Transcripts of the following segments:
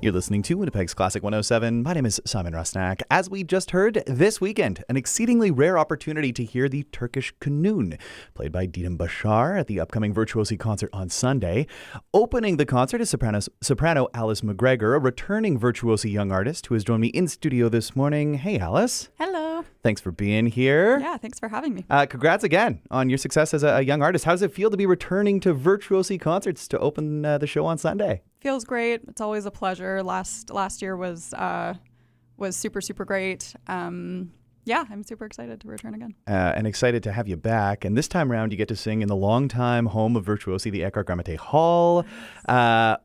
You're listening to Winnipeg's Classic 107. My name is Simon Rusnak. As we just heard, this weekend, an exceedingly rare opportunity to hear the Turkish kanun, played by Didem Başar at the upcoming Virtuosi concert on Sunday. Opening the concert is Soprano Alice MacGregor, a returning virtuosi young artist who has joined me in studio this morning. Hey, Alice. Hello. Thanks for being here. Yeah, thanks for having me. Congrats again on your success as a young artist. How does it feel to be returning to Virtuosi Concerts to open the show on Sunday? Feels great. It's always a pleasure. Last year was super great. Yeah, I'm super excited to return again. And excited to have you back. And this time around, you get to sing in the longtime home of Virtuosi, the Eckhart Grammaté Hall.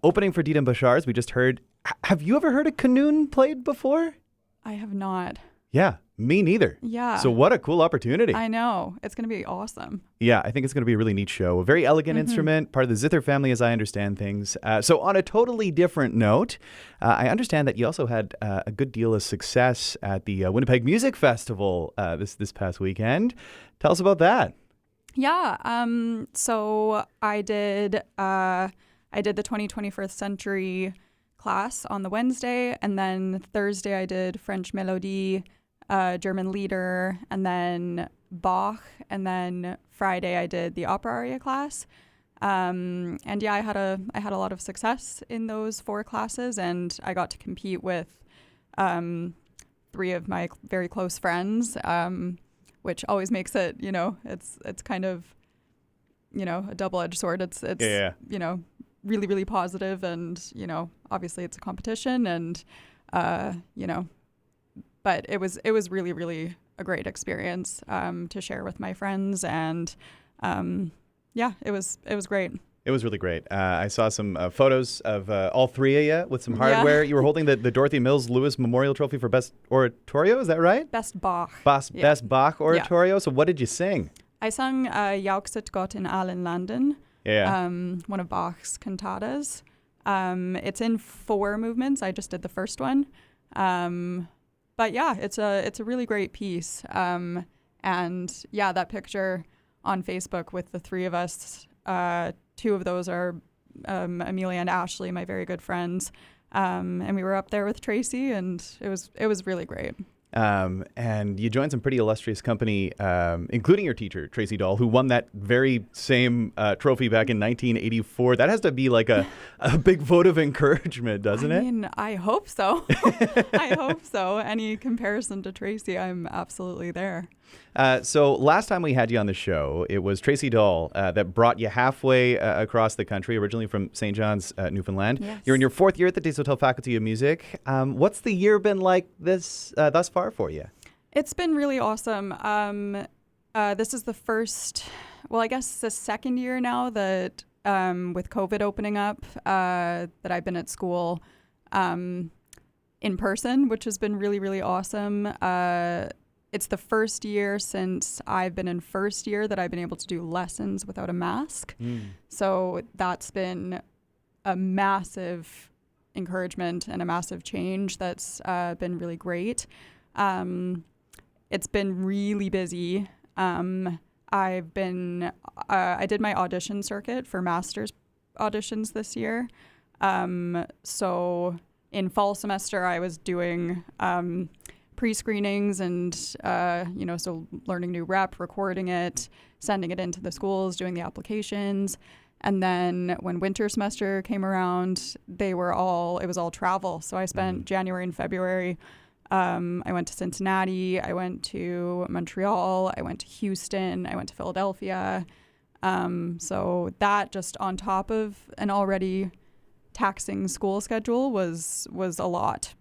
Opening for Didem Başar, as we just heard. Have you ever heard a kanun played before? I have not. Yeah, me neither. Yeah. So what a cool opportunity. I know. It's going to be awesome. Yeah, I think it's going to be a really neat show. A very elegant instrument, part of the zither family as I understand things. So on a totally different note, I understand that you also had a good deal of success at the Winnipeg Music Festival this past weekend. Tell us about that. Yeah. So I did the 21st century class on the Wednesday, and then Thursday I did French Melodie, German Lieder, and then Bach, and then Friday I did the opera aria class. And yeah, I had a lot of success in those 4 classes, and I got to compete with 3 of my very close friends, which always makes it, it's kind of, a double-edged sword. It's really, really positive, and obviously it's a competition, and but it was really, really a great experience to share with my friends, and yeah, it was great. It was really great. I saw some photos of all 3 of you with some hardware. Yeah. You were holding the Dorothy Mills Lewis Memorial Trophy for Best Oratorio, is that right? Best Bach. Best Bach Oratorio. Yeah. So what did you sing? I sung Jauchzet Gott in allen Landen. Yeah. One of Bach's cantatas. It's in 4 movements. I just did the first one. But yeah, it's a really great piece. And yeah, that picture on Facebook with the 3 of us, 2 of those are Amelia and Ashley, my very good friends. And we were up there with Tracy, and it was really great. And you joined some pretty illustrious company, including your teacher, Tracy Dahl, who won that very same trophy back in 1984. That has to be like a big vote of encouragement, doesn't it? I mean, I hope so. I hope so. Any comparison to Tracy, I'm absolutely there. So last time we had you on the show, it was Tracy Dahl that brought you halfway across the country, originally from St. John's, Newfoundland. Yes. You're in your 4th year at the Des Hôtels Faculty of Music. What's the year been like thus far for you? It's been really awesome. This is the first, well, I guess the 2nd year now that with COVID opening up, that I've been at school in person, which has been really, really awesome. It's the first year since I've been in first year that I've been able to do lessons without a mask. So that's been a massive encouragement and a massive change that's been really great. It's been really busy. I did my audition circuit for master's auditions this year. So in fall semester, I was doing pre-screenings and, so learning new rep, recording it, sending it into the schools, doing the applications. And then when winter semester came around, it was all travel. So I spent January and February. I went to Cincinnati, I went to Montreal, I went to Houston, I went to Philadelphia. So that just on top of an already taxing school schedule was a lot.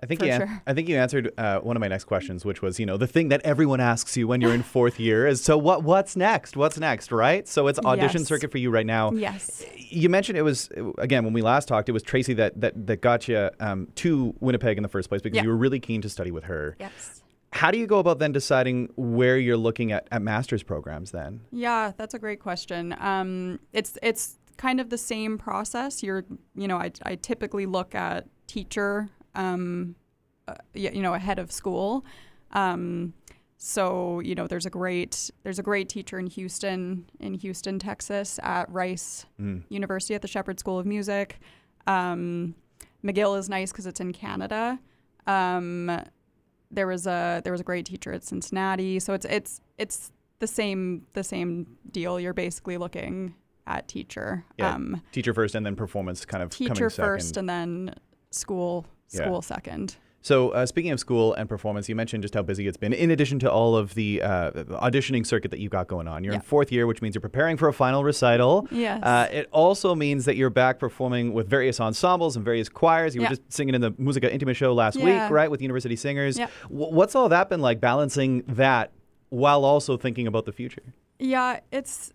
I think you answered one of my next questions, which was, the thing that everyone asks you when you're in 4th year is, so what's next? What's next, right? So it's audition circuit for you right now. Yes. You mentioned it was, again, when we last talked, it was Tracy that got you to Winnipeg in the first place because you were really keen to study with her. Yes. How do you go about then deciding where you're looking at master's programs then? Yeah, that's a great question. It's kind of the same process. I typically look at teacher ahead of school. So, there's a great teacher in Houston, Texas at Rice University at the Shepherd School of Music. McGill is nice because it's in Canada. There was a great teacher at Cincinnati, so it's the same deal. You're basically looking at teacher. Yeah. Teacher first and then performance kind of coming second. Teacher first and then school second. So speaking of school and performance, you mentioned just how busy it's been. In addition to all of the auditioning circuit that you've got going on, you're in fourth year, which means you're preparing for a final recital. Yes. It also means that you're back performing with various ensembles and various choirs. You were just singing in the Musica Intima show last week, right, with University Singers. Yeah. What's all that been like, balancing that while also thinking about the future? Yeah, it's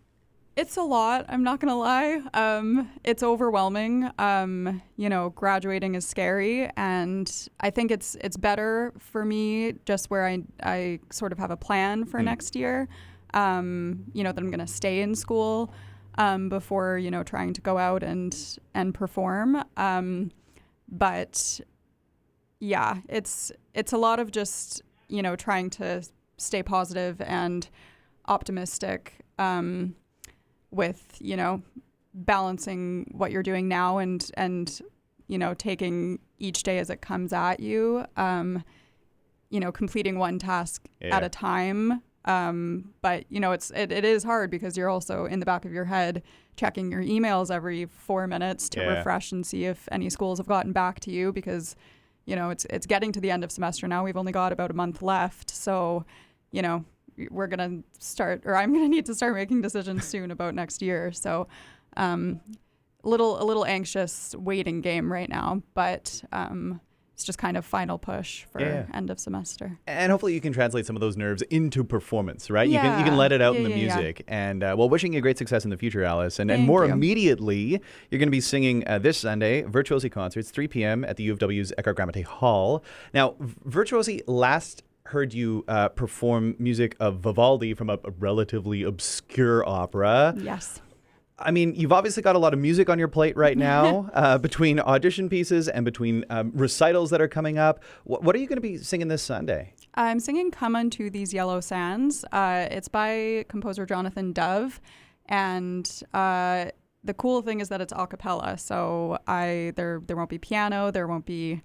a lot. I'm not going to lie. It's overwhelming. Graduating is scary, and I think it's better for me just where I sort of have a plan for next year, that I'm going to stay in school before, trying to go out and perform. But yeah, it's a lot of just, trying to stay positive and optimistic, with, balancing what you're doing now and taking each day as it comes at you, completing one task at a time. But, it is hard because you're also in the back of your head checking your emails every 4 minutes to refresh and see if any schools have gotten back to you because, it's getting to the end of semester now. We've only got about a month left. So, we're going to start, or I'm going to need to start making decisions soon about next year. So a little anxious waiting game right now, but it's just kind of final push for end of semester. And hopefully you can translate some of those nerves into performance, right? You can let it out in the music. And wishing you great success in the future, Alice. And more immediately, you're going to be singing this Sunday, Virtuosi Concerts, 3 p.m. at the U of W's Eckhart Grammaté Hall. Now, Virtuosi last heard you perform music of Vivaldi from a relatively obscure opera. Yes. I mean, you've obviously got a lot of music on your plate right now, between audition pieces and between recitals that are coming up. What are you going to be singing this Sunday? I'm singing Come Unto These Yellow Sands. It's by composer Jonathan Dove. And the cool thing is that it's a cappella. So there won't be piano, there won't be,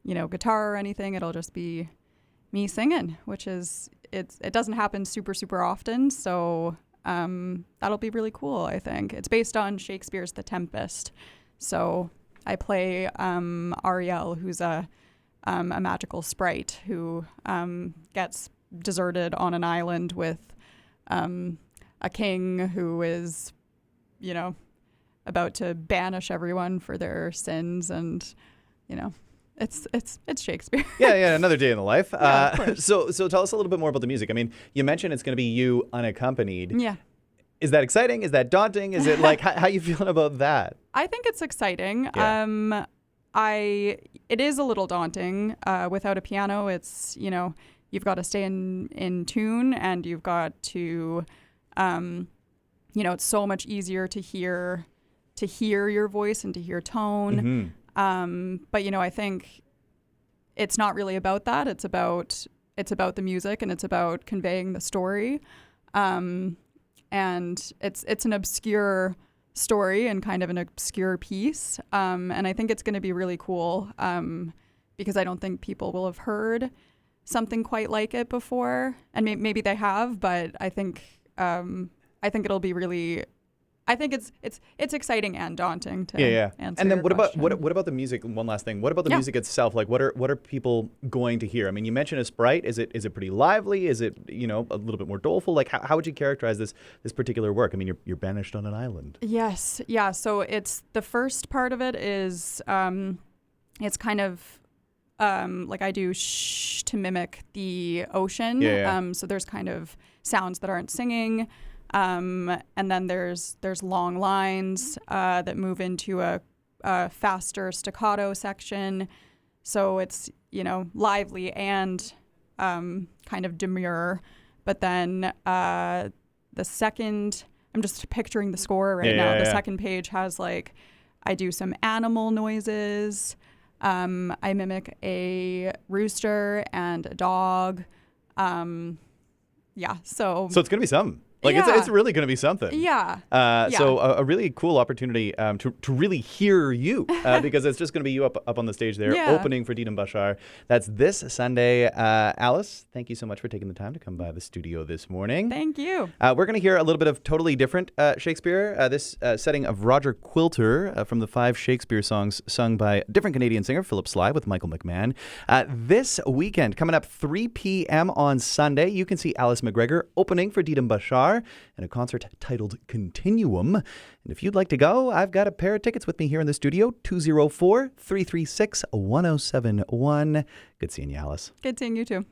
guitar or anything. It'll just be me singing, which is, it doesn't happen super, super often. So that'll be really cool, I think. It's based on Shakespeare's The Tempest. So I play Ariel, who's a magical sprite who gets deserted on an island with a king who is, about to banish everyone for their sins, and, It's Shakespeare. yeah, another day in the life. Of course. So tell us a little bit more about the music. I mean, you mentioned it's going to be you unaccompanied. Yeah. Is that exciting? Is that daunting? Is it like, how you feeling about that? I think it's exciting. Yeah. It is a little daunting. Without a piano, it's, you've got to stay in tune, and you've got to, it's so much easier to hear your voice and to hear tone. Mm-hmm. But I think it's not really about that. It's about the music, and it's about conveying the story. And it's an obscure story and kind of an obscure piece. And I think it's going to be really cool, because I don't think people will have heard something quite like it before. And maybe they have, but I think it'll be really. I think it's exciting and daunting to answer. And then what about the music? One last thing. What about the music itself? Like, what are people going to hear? I mean, you mentioned a sprite. Is it pretty lively? Is it a little bit more doleful? Like, how would you characterize this particular work? I mean, you're banished on an island. Yes, yeah. So it's the first part of it is it's kind of like I do shh to mimic the ocean. Yeah. So there's kind of sounds that aren't singing. And then there's long lines that move into a faster staccato section. So it's, lively and kind of demure. But then the second, I'm just picturing the score right now. The second page has I do some animal noises. I mimic a rooster and a dog. So it's going to be something. Like it's really going to be something. Yeah. So a really cool opportunity to really hear you because it's just going to be you up on the stage there opening for Didem Başar. That's this Sunday. Alice, thank you so much for taking the time to come by the studio this morning. Thank you. We're going to hear a little bit of totally different Shakespeare. This setting of Roger Quilter from the 5 Shakespeare songs sung by a different Canadian singer, Philip Sly, with Michael McMahon. This weekend, coming up 3 p.m. on Sunday, you can see Alice MacGregor opening for Didem Başar in a concert titled Continuum. And if you'd like to go, I've got a pair of tickets with me here in the studio, 204-336-1071. Good seeing you, Alice. Good seeing you too.